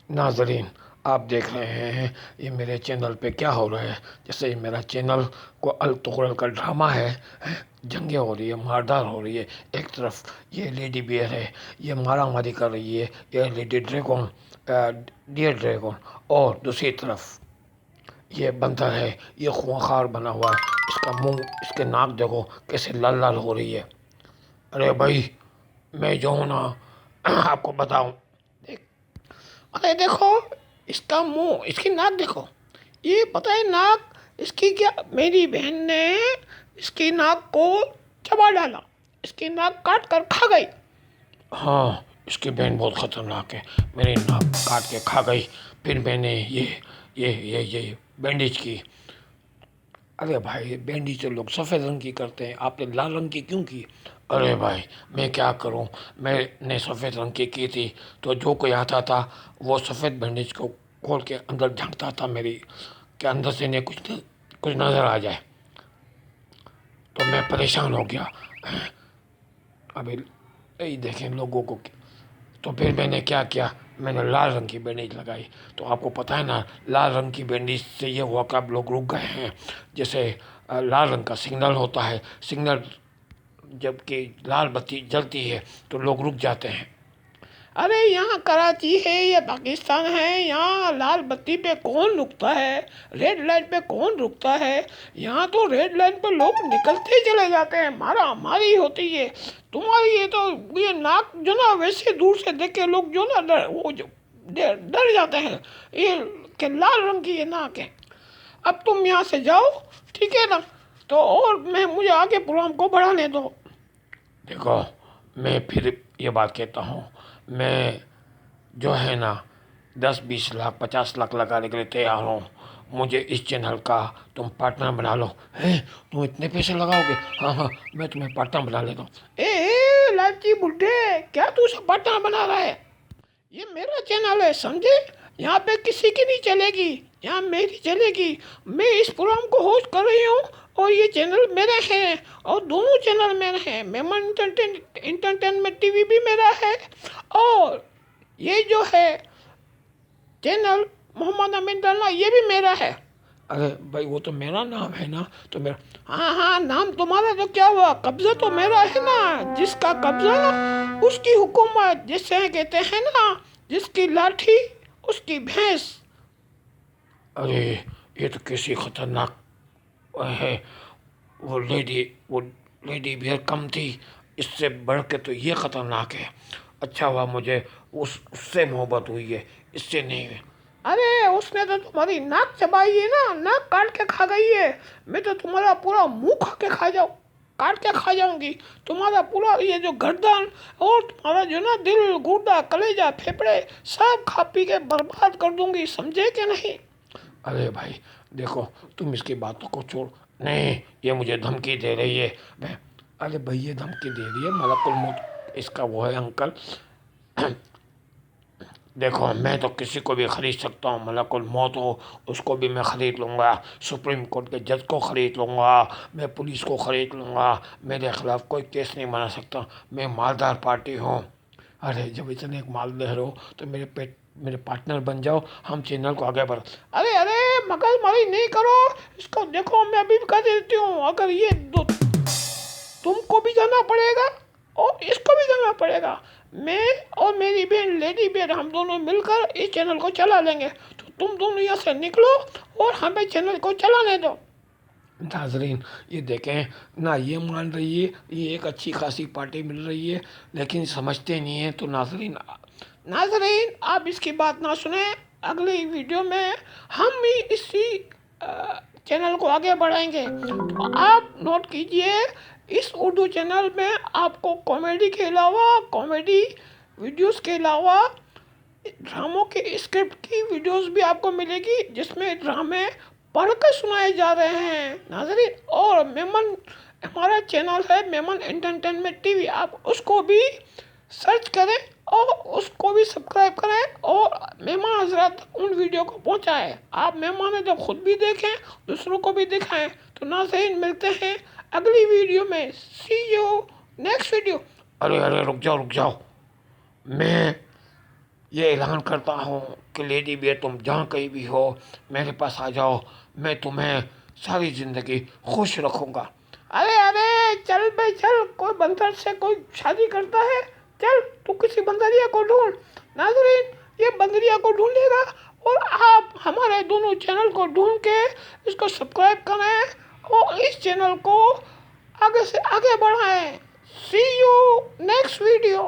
नाजरीन, आप देख रहे हैं ये मेरे चैनल पे क्या हो रहा है। जैसे ये मेरा चैनल को अल तुगरल का ड्रामा है। जंगें हो रही है, मारधार हो रही है। एक तरफ ये लेडी बियर है, ये मारा मारी कर रही है, ये लेडी ड्रैगन, डियर ड्रैगन। और दूसरी तरफ ये बंदर है, ये खूंखार बना हुआ है। इसका मुंह, इसके नाक देखो कैसे लाल लाल हो रही है। अरे भाई, मैं जो हूँ ना आपको बताऊं। अरे देखो, इसका मुंह, इसकी नाक देखो। ये पता है नाक इसकी क्या, मेरी बहन ने इसकी नाक को चबा डाला, इसकी नाक काट कर खा गई। हाँ, इसकी बहन बहुत खतरनाक है, मेरी नाक काट के खा गई। फिर मैंने ये बैंडेज की। अरे भाई, बैंडेज तो लोग सफ़ेद रंग की करते हैं, आपने लाल रंग की क्यों की? अरे भाई, मैं क्या करूं, मैंने सफ़ेद रंग की थी। तो जो कोई आता था वो सफ़ेद बैंडेज को खोल के अंदर झांकता था मेरी, के अंदर से ने कुछ नज़र आ जाए। तो मैं परेशान हो गया। अभी यही देखें लोगों को। तो फिर मैंने क्या किया, मैंने लाल रंग की बैंडेज लगाई। तो आपको पता है ना, लाल रंग की बैंडेज से ये हुआ कि अब लोग रुक गए हैं। जैसे लाल रंग का सिग्नल होता है, सिग्नल जबकि लाल बत्ती जलती है तो लोग रुक जाते हैं। अरे यहाँ कराची है या पाकिस्तान है, यहाँ लाल बत्ती पे कौन रुकता है, रेड लाइट पे कौन रुकता है। यहाँ तो रेड लाइट पे लोग निकलते ही चले जाते हैं, मारा मारी होती है। तुम्हारी ये तो, ये नाक जो ना, वैसे दूर से देख के लोग जो ना डर जाते हैं। ये के लाल रंग की ये नाक है। अब तुम यहाँ से जाओ, ठीक है ना। तो और मैं, मुझे आगे प्रोग्राम को बढ़ाने दो। देखो, मैं फिर ये बात कहता हूँ, मैं जो है ना 10-20 लाख 50 लाख लगाने के लिए तैयार हूँ। मुझे इस चैनल का तुम पार्टनर बना लो। हैं, तुम इतने पैसे लगाओगे? हाँ हाँ, मैं तुम्हें पार्टनर बना लेता हूँ। ए लालची बुढ़े, क्या तू सब पार्टनर बना रहा है? ये मेरा चैनल है, समझे। यहाँ पे किसी की नहीं चलेगी, यहाँ मेरी चलेगी। मैं इस प्रोग्राम को होस्ट कर रही हूँ और ये चैनल मेरे हैं, और दोनों चैनल मेरे हैं। मेमन इंटरटेनमेंट टीवी भी मेरा है, और ये जो है चैनल मोहम्मद अमीन डालना, ये भी मेरा है। अरे भाई, वो तो मेरा नाम है ना, तो मेरा। हाँ हाँ, नाम तुम्हारा तो क्या हुआ, कब्जा तो मेरा है ना। जिसका कब्जा उसकी हुकूमत, जिससे कहते हैं ना, जिसकी लाठी उसकी भैंस। अरे, ये तो कैसी खतरनाक है। वो लेडी वो लेडी बियर कम थी, इससे बढ़ के तो ये खतरनाक है। अच्छा हुआ मुझे उससे मोहब्बत हुई है, इससे नहीं है। अरे उसने तो तुम्हारी नाक चबाई है ना, नाक काट के खा गई है। मैं तो तुम्हारा पूरा मुंह खा के खा जाऊँ, काट के खा जाऊंगी। तुम्हारा पूरा ये जो गर्दन, और तुम्हारा जो ना दिल, गुर्दा, कलेजा, फेफड़े, सब खा पी के बर्बाद कर दूंगी, समझे कि नहीं? अरे भाई देखो, तुम इसकी बातों को छोड़। नहीं, ये मुझे धमकी दे रही है। मैं, अरे भाई, ये धमकी दे रही है, मलकुल मौत इसका वो है अंकल। देखो, मैं तो किसी को भी ख़रीद सकता हूँ, मलकुल मौत हो उसको भी मैं ख़रीद लूँगा, सुप्रीम कोर्ट के जज को ख़रीद लूँगा, मैं पुलिस को ख़रीद लूँगा। मेरे ख़िलाफ़ कोई केस नहीं बना सकता, मैं मालदार पार्टी हूँ। अरे जब इतने एक मालदार हो तो मेरे पार्टनर बन जाओ, हम चैनल को आगे बढ़। अरे अरे, मगजमारी नहीं करो, इसको देखो, मैं अभी भी कर देती हूँ। अगर ये दो, तुमको भी जाना पड़ेगा और इसको भी जाना पड़ेगा। मैं और मेरी बहन लेडी बेर, हम दोनों मिलकर इस चैनल को चला लेंगे। तो तुम दोनों यहाँ से निकलो और हमें चैनल को चलाने दो। नाजरीन, ये देखें ना, ये मान रही है ये एक अच्छी खासी पार्टी मिल रही है, लेकिन समझते नहीं है। तो नाजरीन, आप इसकी बात ना सुने। अगली वीडियो में हम भी इसी चैनल को आगे बढ़ाएंगे। तो आप नोट कीजिए, इस उर्दू चैनल में आपको कॉमेडी के अलावा, कॉमेडी वीडियोस के अलावा ड्रामों के स्क्रिप्ट की वीडियोस भी आपको मिलेगी, जिसमें ड्रामे पढ़कर सुनाए जा रहे हैं नाजरीन। और मेमन, हमारा चैनल है मेमन एंटरटेनमेंट टीवी, आप उसको भी सर्च करें और उसको भी सब्सक्राइब करें, और मेहमान हजरात तक उन वीडियो को पहुंचाएं। आप मेहमान हैं, जब खुद भी देखें दूसरों को भी दिखाएं। तो नाज़रीन, मिलते हैं अगली वीडियो में। सी यू नेक्स्ट वीडियो। अरे अरे, रुक जाओ रुक जाओ, मैं ये ऐलान करता हूँ कि लेडी बियर तुम जहाँ कहीं भी हो मेरे पास आ जाओ, मैं तुम्हें सारी ज़िंदगी खुश रखूँगा। अरे अरे चल भाई चल, कोई बंदर से कोई शादी करता है? चल तू किसी बंदरिया को ढूंढ। नाज़रीन, ये बंदरिया को ढूंढेगा और आप हमारे दोनों चैनल को ढूंढ के इसको सब्सक्राइब करें और इस चैनल को आगे से आगे बढ़ाएं। सी यू नेक्स्ट वीडियो।